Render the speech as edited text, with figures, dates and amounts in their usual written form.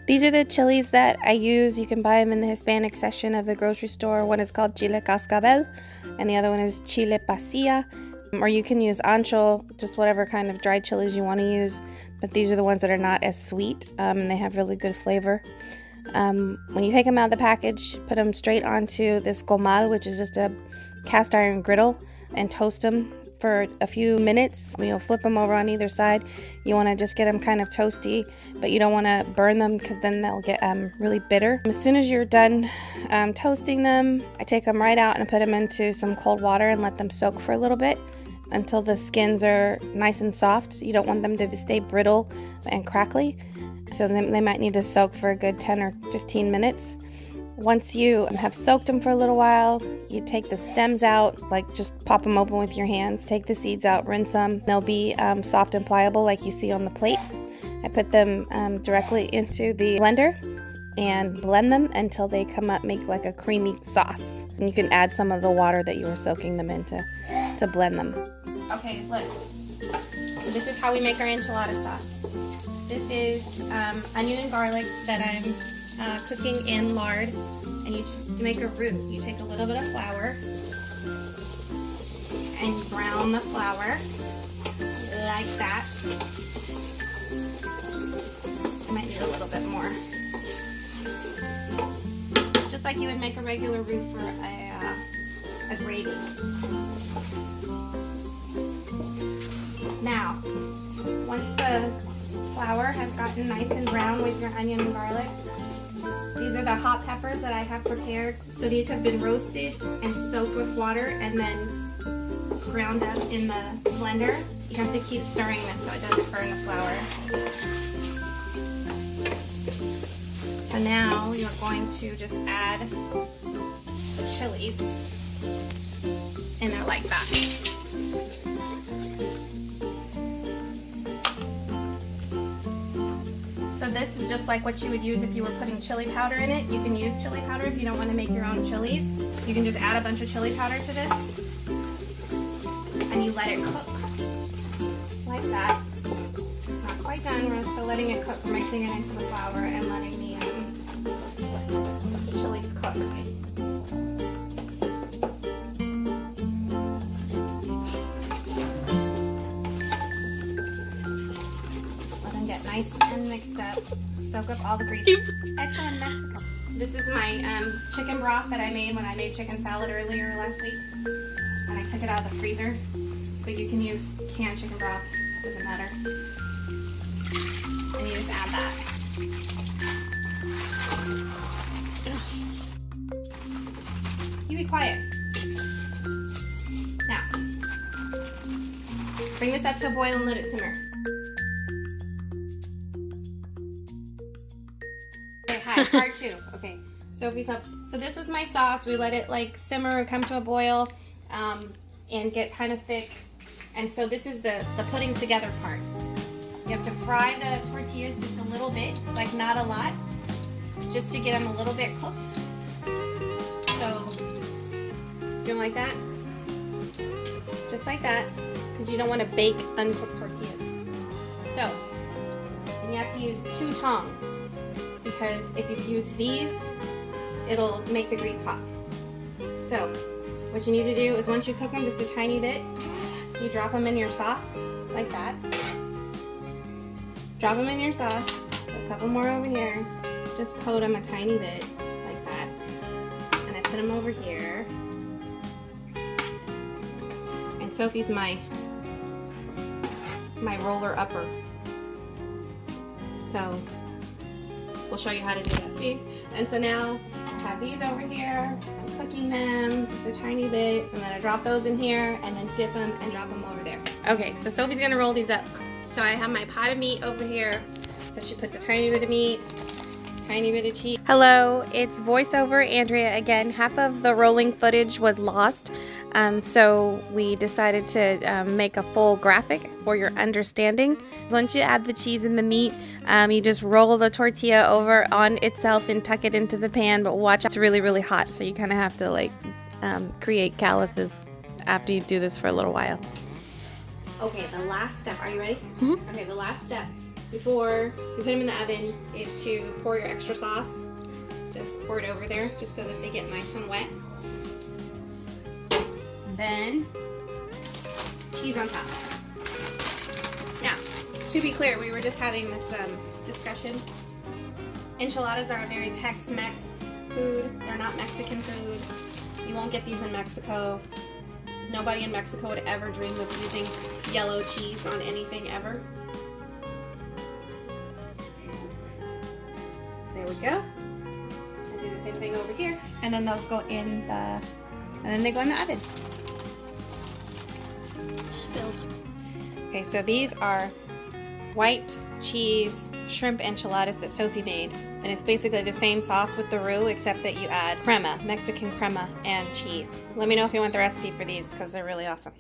These are the chilies that I use. You can buy them in the Hispanic section of the grocery store. One is called Chile cascavel, and the other one is Chile pasilla. Or you can use ancho, just whatever kind of dried chilies you want to use. But these are the ones that are not as sweet, and they have really good flavor. When you take them out of the package, put them straight onto this comal, which is just a cast iron griddle, and toast them for a few minutes. Flip them over on either side. You want to just get them kind of toasty, but you don't want to burn them because then they'll get really bitter. As soon as you're done toasting them, I take them right out and put them into some cold water and let them soak for a little bit until the skins are nice and soft. You don't want them to stay brittle and crackly, so they might need to soak for a good 10 or 15 minutes. Once you have soaked them for a little while, you take the stems out, like just pop them open with your hands. Take the seeds out, rinse them. They'll be soft and pliable like you see on the plate. I put them directly into the blender and blend them until they come up, make like a creamy sauce. And you can add some of the water that you were soaking them into to blend them. Okay, look. This is how we make our enchilada sauce. This is onion and garlic that I'm cooking in lard, and you just make a roux. You take a little bit of flour and you brown the flour like that. I might need a little bit more. Just like you would make a regular roux for a gravy. Now, once the flour has gotten nice and brown with your onion and garlic, these are the hot peppers that I have prepared. So these have been roasted and soaked with water and then ground up in the blender. You have to keep stirring this so it doesn't burn the flour. So now you're going to just add the chilies, and they're like that. So this is just like what you would use if you were putting chili powder in it. You can use chili powder if you don't want to make your own chilies. You can just add a bunch of chili powder to this, and you let it cook like that. Not quite done, we're still letting it cook. We're mixing it into the flour and letting the chilies cook. Nice and mixed up. Soak up all the grease. Hecho in Mexico. This is my chicken broth that I made when I made chicken salad earlier last week. And I took it out of the freezer. But you can use canned chicken broth. Doesn't matter. And you just add that. You be quiet. Now, bring this up to a boil and let it simmer. Part two. Okay, Sophie's up. So this was my sauce. We let it like simmer, come to a boil, and get kind of thick. And so this is the putting together part. You have to fry the tortillas just a little bit, like not a lot, just to get them a little bit cooked. So, you like that? Just like that, because you don't want to bake uncooked tortillas. So, and you have to use 2 tongs. Because if you use these, it'll make the grease pop. So, what you need to do is once you cook them just a tiny bit, you drop them in your sauce, like that. Drop them in your sauce, a couple more over here. Just coat them a tiny bit, like that. And I put them over here. And Sophie's my roller upper. So, we'll show you how to do that. See? And so now I have these over here. I'm cooking them just a tiny bit, and then I drop those in here, and then dip them and drop them over there. Okay, so Sophie's gonna roll these up. So I have my pot of meat over here. So she puts a tiny bit of meat, tiny bit of cheese. Hello, it's voiceover Andrea again. Half of the rolling footage was lost, so we decided to make a full graphic for your understanding. Once you add the cheese and the meat, you just roll the tortilla over on itself and tuck it into the pan, but watch out, it's really, really hot, so you kind of have to like create calluses after you do this for a little while. Okay, the last step. Are you ready? Mm-hmm. Okay, the last step before you put them in the oven is to pour your extra sauce. Just pour it over there just so that they get nice and wet. And then cheese on top. Now, to be clear, we were just having this discussion. Enchiladas are a very Tex-Mex food. They're not Mexican food. You won't get these in Mexico. Nobody in Mexico would ever dream of using yellow cheese on anything ever. So there we go. I'll do the same thing over here. And then those go in the, and then they go in the oven. Spilled. Okay, so these are white cheese shrimp enchiladas that Sophie made. And it's basically the same sauce with the roux, except that you add crema, Mexican crema, and cheese. Let me know if you want the recipe for these, because they're really awesome.